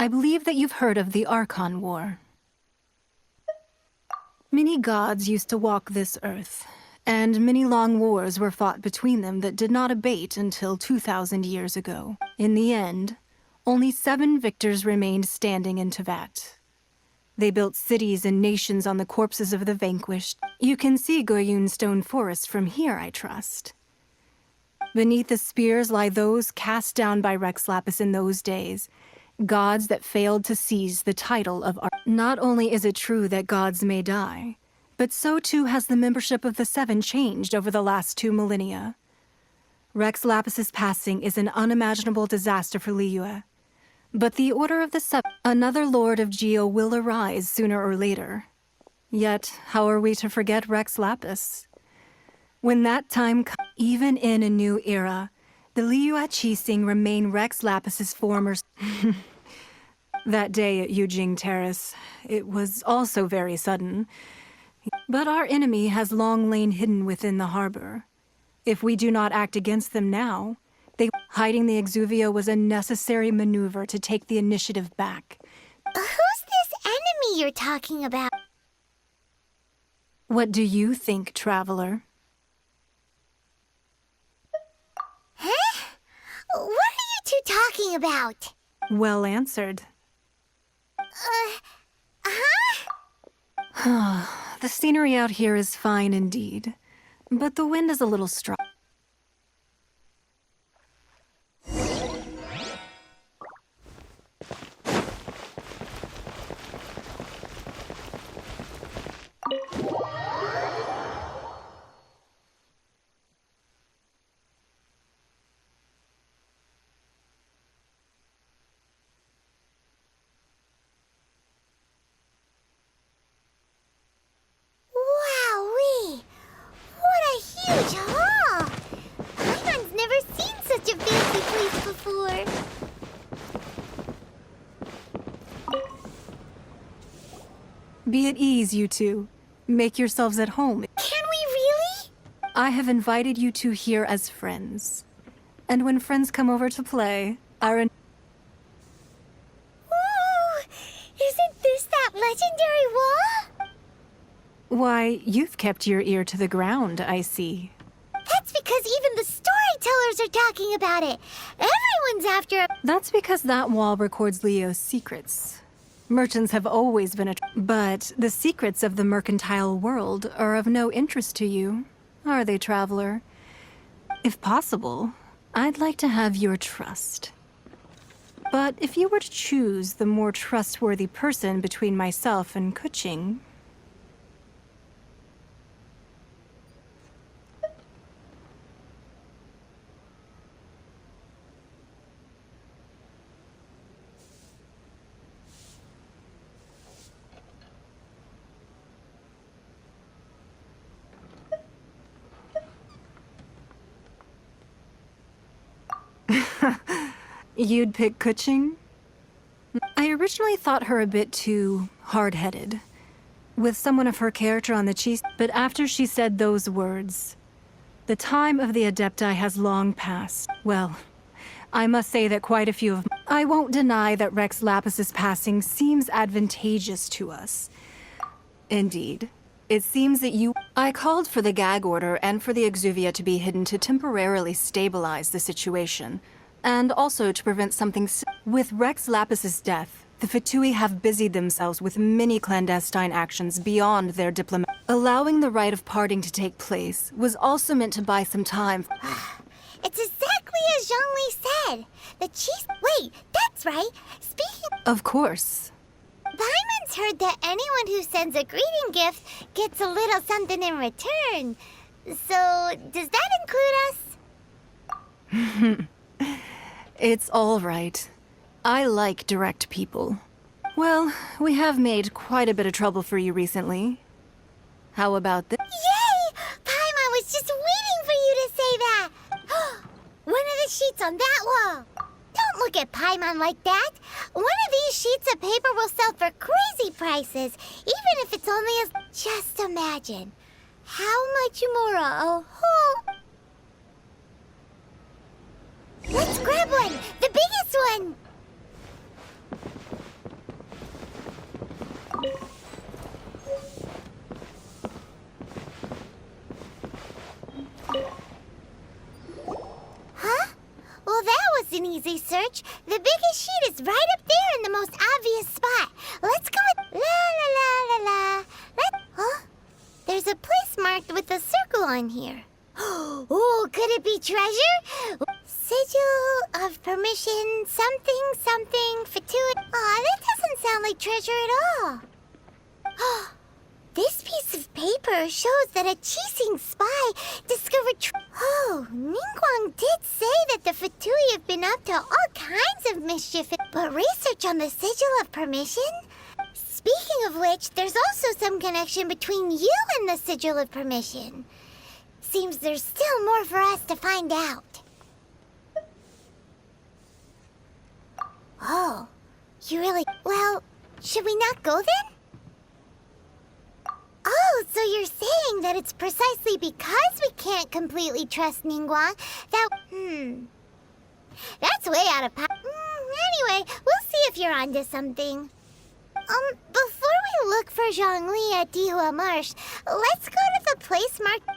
I believe that you've heard of the Archon War. Many gods used to walk this earth, and many long wars were fought between them that did not abate until 2,000 years ago. In the end, only 7 victors remained standing in Tevat. They built cities and nations on the corpses of the vanquished. You can see Goyun Stone Forest from here, I trust. Beneath the spears lie those cast down by Rex Lapis in those days, gods that failed to seize the title of Not only is it true that gods may die, but so too has the membership of the 7 changed over the last 2 millennia. Rex Lapis's passing is an unimaginable disaster for Liyue. But the Order of the 7, another Lord of Geo, will arise sooner or later. Yet, how are we to forget Rex Lapis? When that time comes, even in a new era, the Liyue Qixing remain Rex Lapis's former... That day at Yujing Terrace, it was also very sudden. But our enemy has long lain hidden within the harbor. If we do not act against them now, hiding the Exuvia was a necessary maneuver to take the initiative back. Who's this enemy you're talking about? What do you think, Traveler? Huh? What are you two talking about? Well answered. Huh? The scenery out here is fine indeed, but the wind is a little strong. Wowee! What a huge hall! Paimon's never seen such a fancy place before. Be at ease, you two. Make yourselves at home. Can we really? I have invited you two here as friends. And when friends come over to play, Ooh! Isn't this that legendary wall? Why, you've kept your ear to the ground, I see. That's because even the storytellers are talking about it. Everyone's after it. That's because that wall records Leo's secrets. Merchants have always been but the secrets of the mercantile world are of no interest to you, are they, Traveler? If possible, I'd like to have your trust. But if you were to choose the more trustworthy person between myself and Kuching... You'd pick Kuching? I originally thought her a bit too hard-headed, with someone of her character on the cheese, but after she said those words, the time of the Adepti has long passed. Well, I must say that quite a few of... I won't deny that Rex Lapis's passing seems advantageous to us. Indeed. It seems that I called for the gag order and for the Exuvia to be hidden to temporarily stabilize the situation, and also to prevent something with Rex Lapis's death. The Fatui have busied themselves with many clandestine actions beyond their diplomat. Allowing the rite of parting to take place was also meant to buy some time. It's exactly as Zhongli said. The cheese... Wait, that's right. Speaking... Of course. Paimon's heard that anyone who sends a greeting gift gets a little something in return. So, does that include us? It's all right. I like direct people. Well, we have made quite a bit of trouble for you recently. How about this? Yay! Paimon was just waiting for you to say that! One of the sheets on that wall! Don't look at Paimon like that! One of these sheets of paper will sell for crazy prices, even if it's only as... Just imagine. How much more a whole... Let's grab one! The biggest one! was an easy search. The biggest sheet is right up there in the most obvious spot. Let's go with la la la la la. Huh? There's a place marked with a circle on here. Oh, could it be treasure? Sigil of permission, something, something, fatuity. Aw, that doesn't sound like treasure at all. This piece of paper shows that a Qixing spy discovered Oh, Ningguang did say that the Fatui have been up to all kinds of mischief, but research on the Sigil of Permission? Speaking of which, there's also some connection between you and the Sigil of Permission. Seems there's still more for us to find out. Oh, you really... Well, should we not go then? Oh, so you're saying that it's precisely because we can't completely trust Ningguang that... That's way out of anyway, we'll see if you're onto something. Before we look for Zhongli at Dihua Marsh, let's go to the place marked...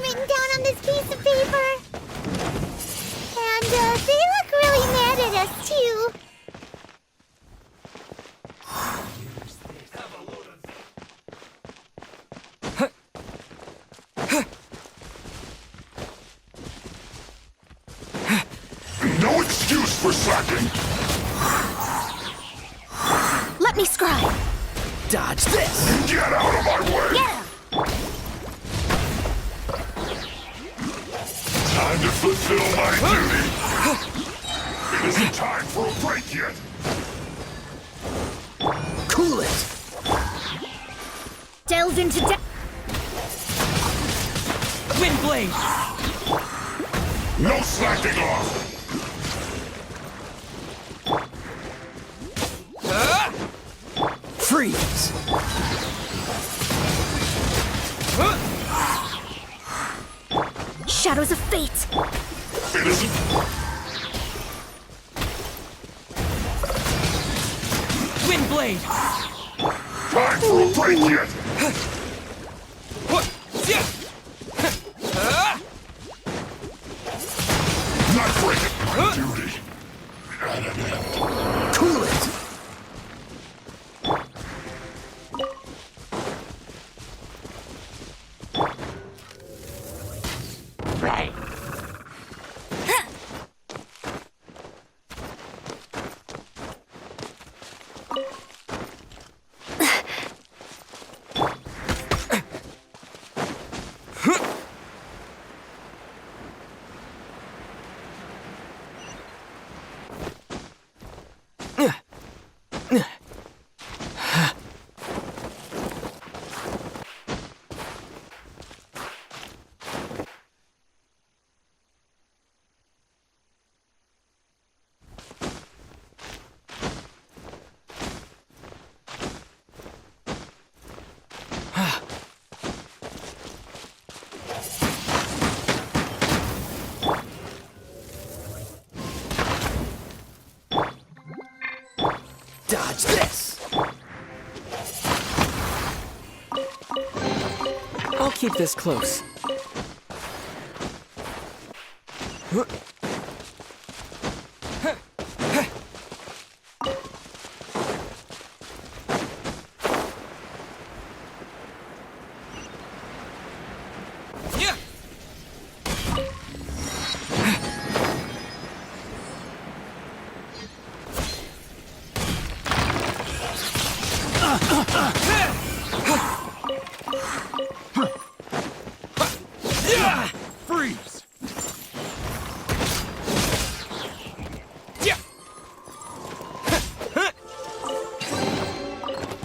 Written down on this piece of paper. And they look really mad at us too. No excuse for slacking. Let me scribe. Dodge this. Get out of my way. Yeah. Time to fulfill my duty. It isn't time for a break yet. Cool it. Delve into Windblade. No slacking off. Freeze. Shadows of Fate. It isn't. Windblade. Time for a break yet. Not breaking my duty. At an end. Cool it. Right. keep this close. Freeze!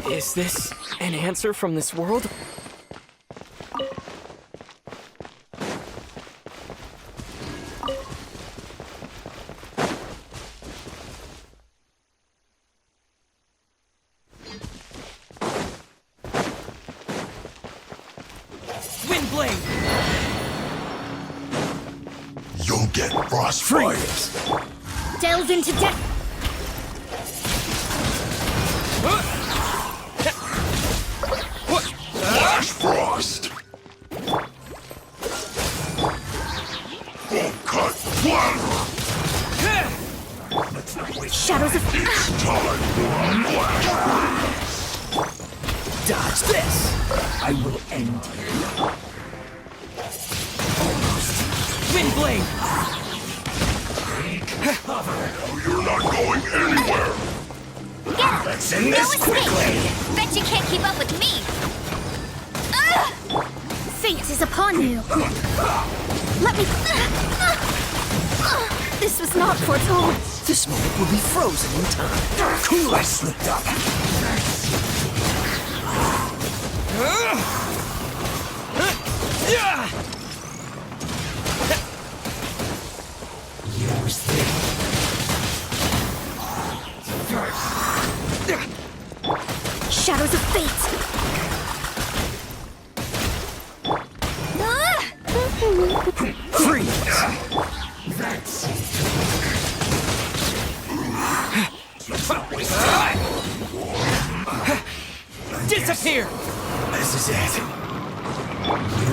Is this an answer from this world? Windblade! You'll get frostbite. Delves into death. Flash frost. Full cut flatter. Let's not waste Shadows of... It's time for a flash freeze. Dodge this! I will end you. Windblade! You're not going anywhere. Let's end this quickly. Bet you can't keep up with me. Fate is upon you. Let me... This was not foretold. This moment will be frozen in time. Cool, I slipped up. Use this. Shadows of fate. Freeze! That's it. Disappear! This is it.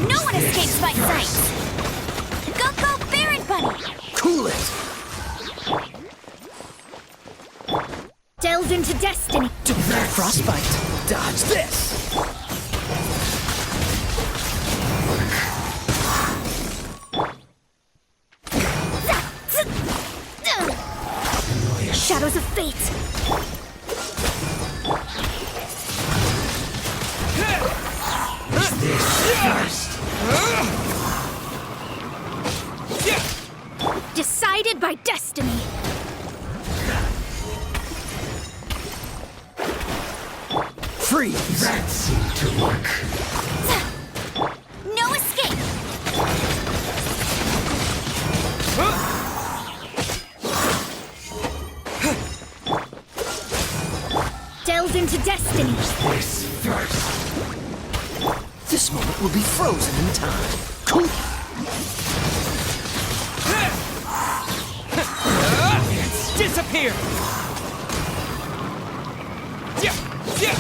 No one escapes my sight. Go, Baron Bunny. Cool it! Delve into destiny. Frostbite! Dodge this! Shadows of fate. Decided by destiny. Freeze! That seemed to work. No escape. Delve into destiny. This first. This moment will be frozen in time. Cool! Disappear!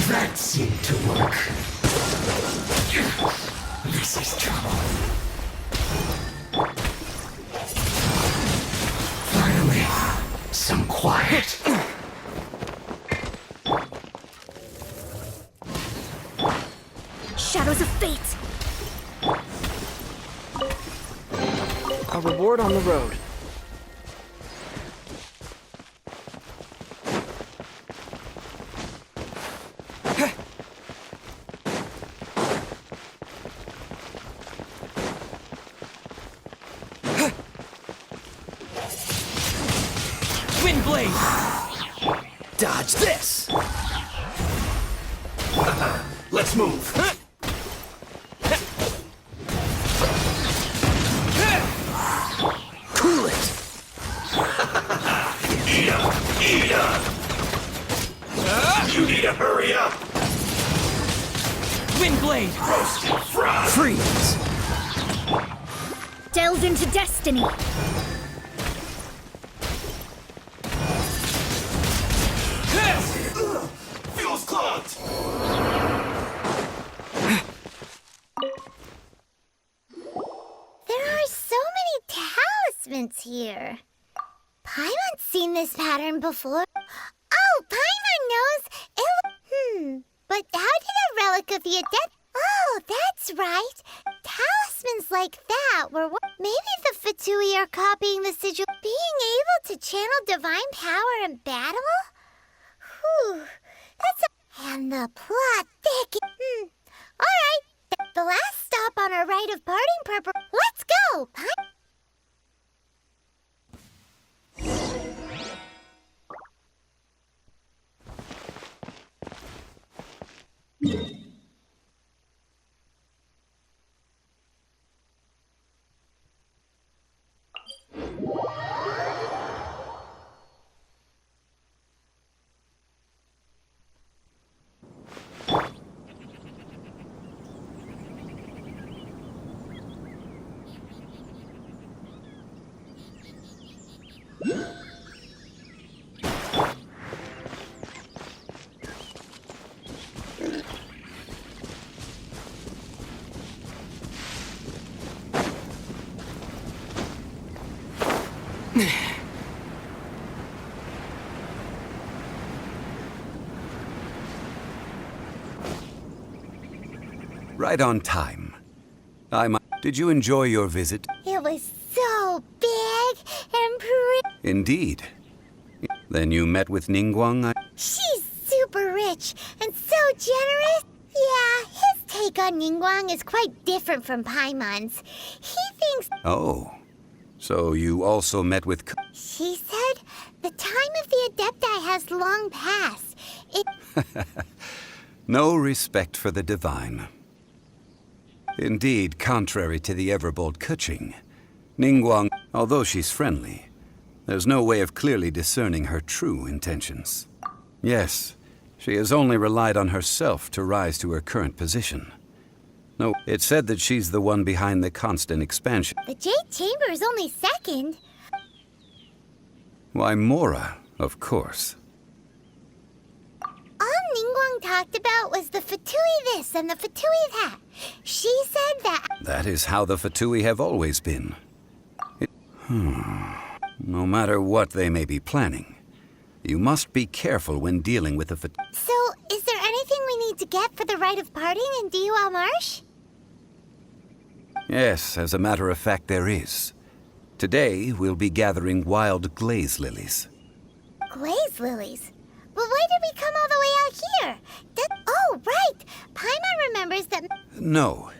That seemed to work. This is trouble. Finally, some quiet. Shadows of fate. A reward on the road. Windblade! Dodge this! Let's move. Cool it! Eat up! Eat up! You need to hurry up! Windblade! Roasted fry! Freeze! Delve into destiny. Feels clogged! enchantments here. Paimon's seen this pattern before. Oh, Paimon knows. But how did a relic of the adept... Oh, that's right. Talismans like that were what... Maybe the Fatui are copying the sigil. Being able to channel divine power in battle? Whew. And the plot thick. Alright. The last stop on our rite of parting purpose. Let's go! Right on time. Did you enjoy your visit? It was so big and pretty. Indeed. Then you met with Ningguang? She's super rich and so generous. Yeah, his take on Ningguang is quite different from Paimon's. He thinks... Oh. So you also met with... She said the time of the Adepti has long passed. No respect for the divine. Indeed, contrary to the ever-bold Keqing, Ningguang, although she's friendly, there's no way of clearly discerning her true intentions. Yes, she has only relied on herself to rise to her current position. No, it's said that she's the one behind the constant expansion. The Jade Chamber is only second. Why, Mora, of course. All Ningguang talked about was the Fatui this and the Fatui that. She said that... That is how the Fatui have always been. No matter what they may be planning, you must be careful when dealing with the Fatui. So, is there anything we need to get for the rite of parting in Diwa Marsh? Yes, as a matter of fact, there is. Today, we'll be gathering wild glaze lilies. Glaze lilies? But why did we come all the way out here? Oh, right! Paimon remembers that... No.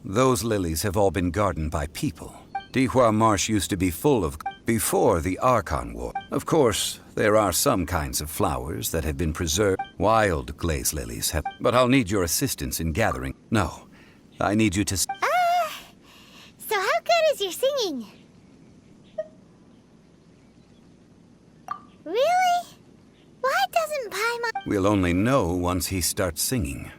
Those lilies have all been gardened by people. Dihua Marsh used to be full of... before the Archon War. Of course, there are some kinds of flowers that have been preserved. Wild glaze lilies have... But I'll need your assistance in gathering. No, I need you to... So how good is your singing? Really? Why doesn't Paimon... We'll only know once he starts singing.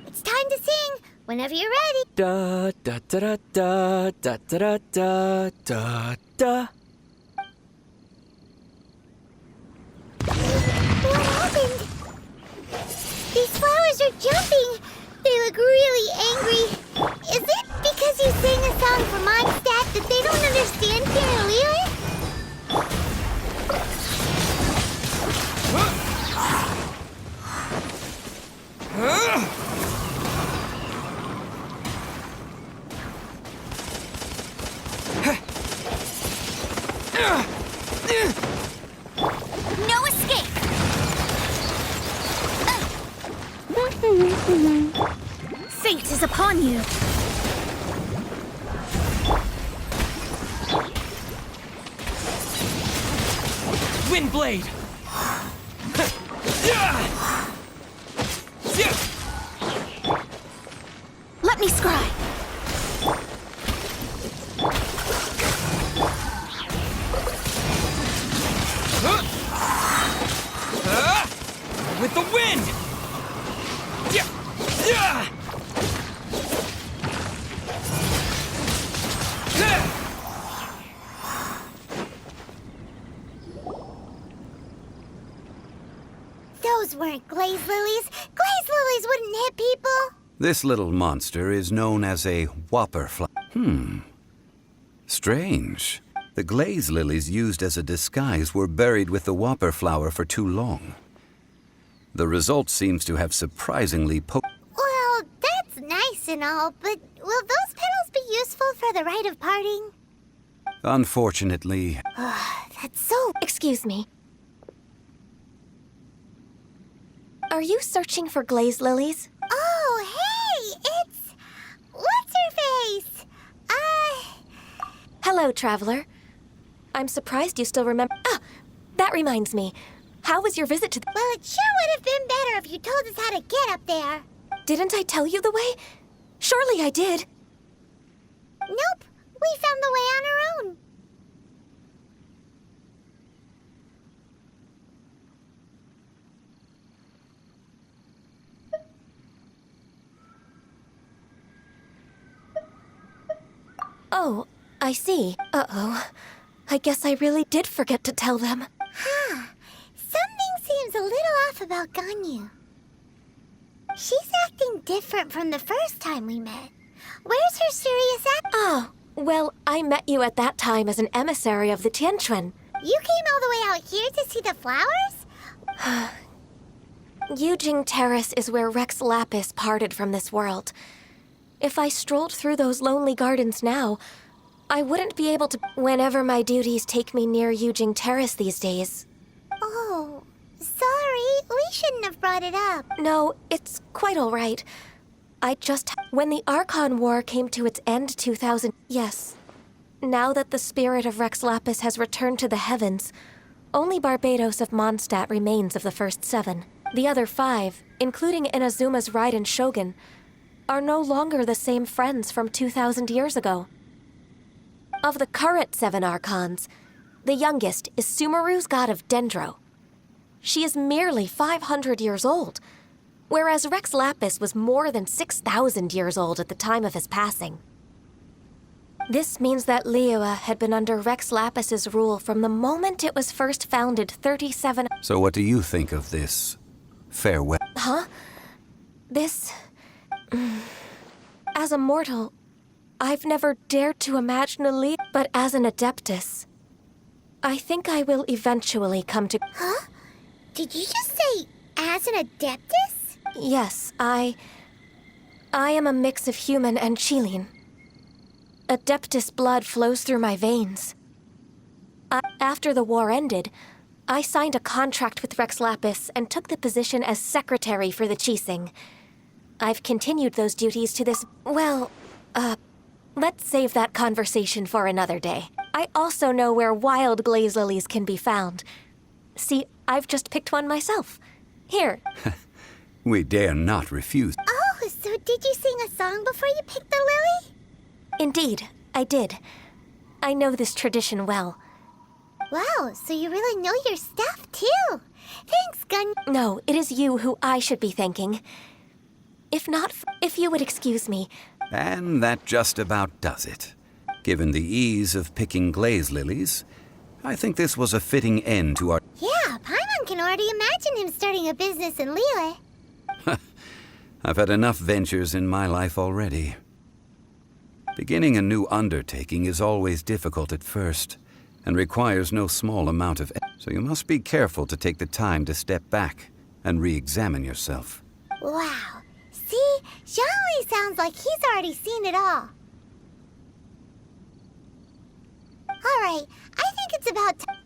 It's time to sing! Whenever you're ready. Da da da da da da da da da da. What happened? These flowers are jumping. They look really angry. Is it because you sang a song for Mondstadt that they don't understand clearly? No escape! Fate is upon you! Windblade! Let me scry! With the wind! Those weren't glaze lilies. Glaze lilies wouldn't hit people. This little monster is known as a whopper flower. Strange. The glaze lilies used as a disguise were buried with the whopper flower for too long. The result seems to have surprisingly Well, that's nice and all, but will those petals be useful for the rite of parting? Unfortunately, That's so... Excuse me. Are you searching for glaze lilies? Oh, hey! It's... What's-her-face? Hello, traveler. I'm surprised you still remember. Ah, that reminds me. How was your visit to the... Well, it sure would have been better if you told us how to get up there. Didn't I tell you the way? Surely I did. Nope. We found the way on our own. Oh, I see. Uh-oh. I guess I really did forget to tell them. Something seems a little off about Ganyu. She's acting different from the first time we met. Where's her serious act? Oh, well, I met you at that time as an emissary of the Tianquan. You came all the way out here to see the flowers? Yujing Terrace is where Rex Lapis parted from this world. If I strolled through those lonely gardens now, I wouldn't be able to... Whenever my duties take me near Yujing Terrace these days. Oh, sorry. We shouldn't have brought it up. No, it's quite all right. I just... When the Archon War came to its end 2000... Yes. Now that the spirit of Rex Lapis has returned to the heavens, only Barbados of Mondstadt remains of the first 7. The other 5, including Inazuma's Raiden Shogun, are no longer the same friends from 2,000 years ago. Of the current 7 Archons, the youngest is Sumeru's god of Dendro. She is merely 500 years old, whereas Rex Lapis was more than 6,000 years old at the time of his passing. This means that Liyue had been under Rex Lapis's rule from the moment it was first founded 37... So what do you think of this farewell? Huh? This... As a mortal, I've never dared to imagine a Liyue, but as an Adeptus, I think I will eventually come to... Huh? Did you just say, as an Adeptus? Yes, I am a mix of human and Chilean. Adeptus blood flows through my veins. After the war ended, I signed a contract with Rex Lapis and took the position as secretary for the Qixing. I've continued those duties to this... Well, let's save that conversation for another day. I also know where wild glaze lilies can be found. See, I've just picked one myself. Here. We dare not refuse. Oh, so did you sing a song before you picked the lily? Indeed, I did. I know this tradition well. Wow, so you really know your stuff, too. Thanks, Gun... No, it is you who I should be thanking. If you would excuse me. And that just about does it. Given the ease of picking glaze lilies, I think this was a fitting end to our... Yeah, Paimon can already imagine him starting a business in Liyue. I've had enough ventures in my life already. Beginning a new undertaking is always difficult at first, and requires no small amount of effort. So you must be careful to take the time to step back and re-examine yourself. Wow. See, Zhongli sounds like he's already seen it all. All right, I think it's about time.